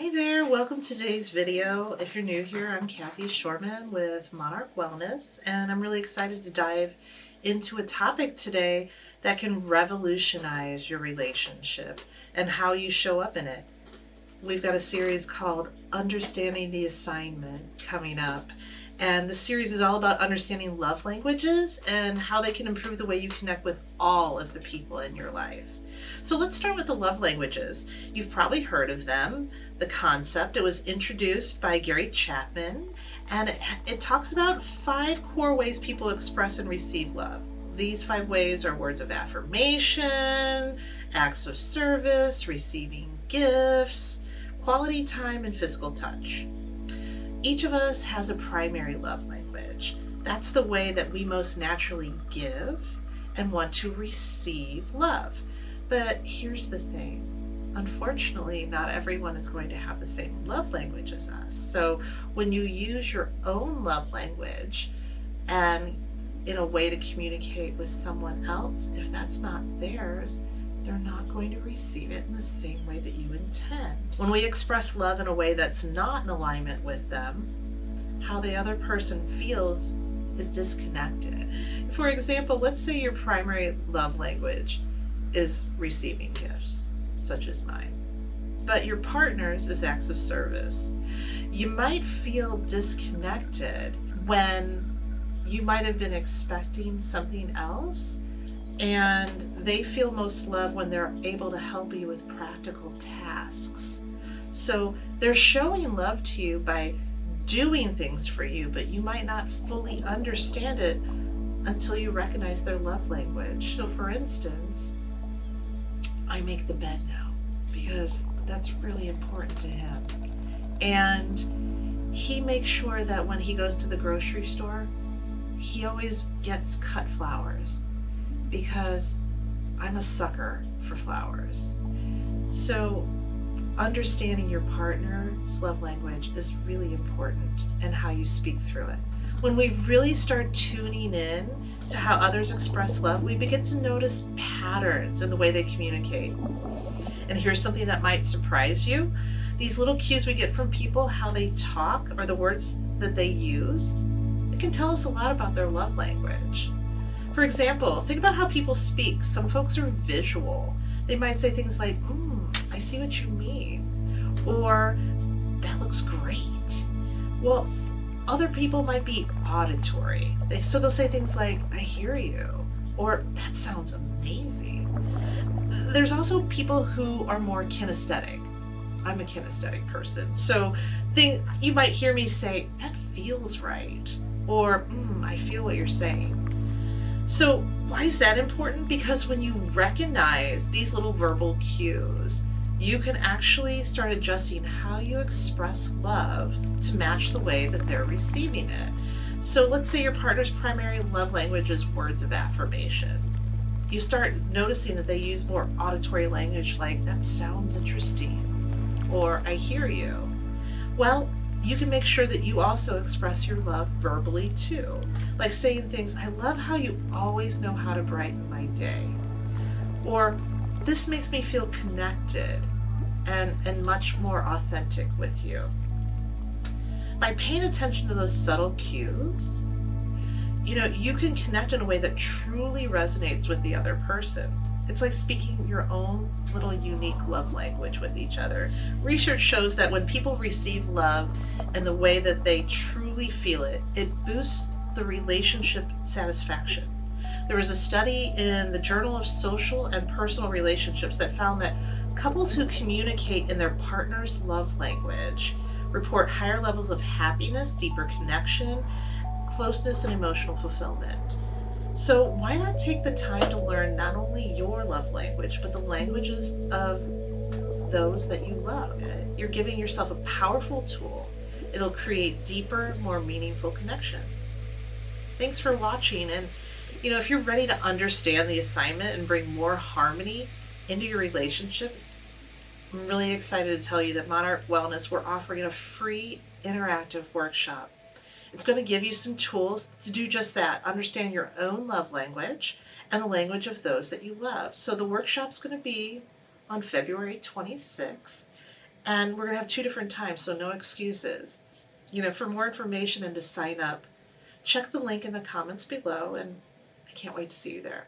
Hey there, welcome to today's video. If you're new here, I'm Kathy Shorman with Monarch Wellness, and I'm really excited to dive into a topic today that can revolutionize your relationship and how you show up in it. We've got a series called Understanding the Assignment coming up, and the series is all about understanding love languages and how they can improve the way you connect with all of the people in your life. So let's start with the love languages. You've probably heard of them, the concept. It was introduced by Gary Chapman, and it talks about 5 core ways people express and receive love. These 5 ways are words of affirmation, acts of service, receiving gifts, quality time, and physical touch. Each of us has a primary love language. That's the way that we most naturally give and want to receive love. But here's the thing. Unfortunately, not everyone is going to have the same love language as us. So when you use your own love language and in a way to communicate with someone else, if that's not theirs, they're not going to receive it in the same way that you intend. When we express love in a way that's not in alignment with them, how the other person feels is disconnected. For example, let's say your primary love language is receiving gifts, such as mine, but your partner's is acts of service. You might feel disconnected when you might have been expecting something else, and they feel most loved when they're able to help you with practical tasks. So they're showing love to you by doing things for you, but you might not fully understand it until you recognize their love language. So for instance, I make the bed now because that's really important to him. And he makes sure that when he goes to the grocery store, he always gets cut flowers because I'm a sucker for flowers. So understanding your partner's love language is really important and how you speak through it. When we really start tuning in to how others express love, we begin to notice patterns in the way they communicate. And here's something that might surprise you. These little cues we get from people, how they talk or the words that they use, it can tell us a lot about their love language. For example, think about how people speak. Some folks are visual. They might say things like, I see what you mean, or that looks great. Well, other people might be auditory. So they'll say things like, I hear you, or that sounds amazing. There's also people who are more kinesthetic. I'm a kinesthetic person. So you might hear me say, that feels right, or I feel what you're saying. So why is that important? Because when you recognize these little verbal cues, you can actually start adjusting how you express love to match the way that they're receiving it. So let's say your partner's primary love language is words of affirmation. You start noticing that they use more auditory language like, that sounds interesting, or I hear you. Well, you can make sure that you also express your love verbally too, like saying things, I love how you always know how to brighten my day, or this makes me feel connected and much more authentic with you. By paying attention to those subtle cues, you can connect in a way that truly resonates with the other person. It's like speaking your own little unique love language with each other. Research shows that when people receive love and the way that they truly feel it, it boosts the relationship satisfaction. There was a study in the Journal of Social and Personal Relationships that found that couples who communicate in their partner's love language report higher levels of happiness, deeper connection, closeness, and emotional fulfillment. So why not take the time to learn not only your love language, but the languages of those that you love? You're giving yourself a powerful tool. It'll create deeper, more meaningful connections. Thanks for watching. And if you're ready to understand the assignment and bring more harmony into your relationships, I'm really excited to tell you that Monarch Wellness, we're offering a free interactive workshop. It's going to give you some tools to do just that, understand your own love language and the language of those that you love. So the workshop's going to be on February 26th, And we're going to have 2 different times, so no excuses. For more information and to sign up, check the link in the comments below, and I can't wait to see you there.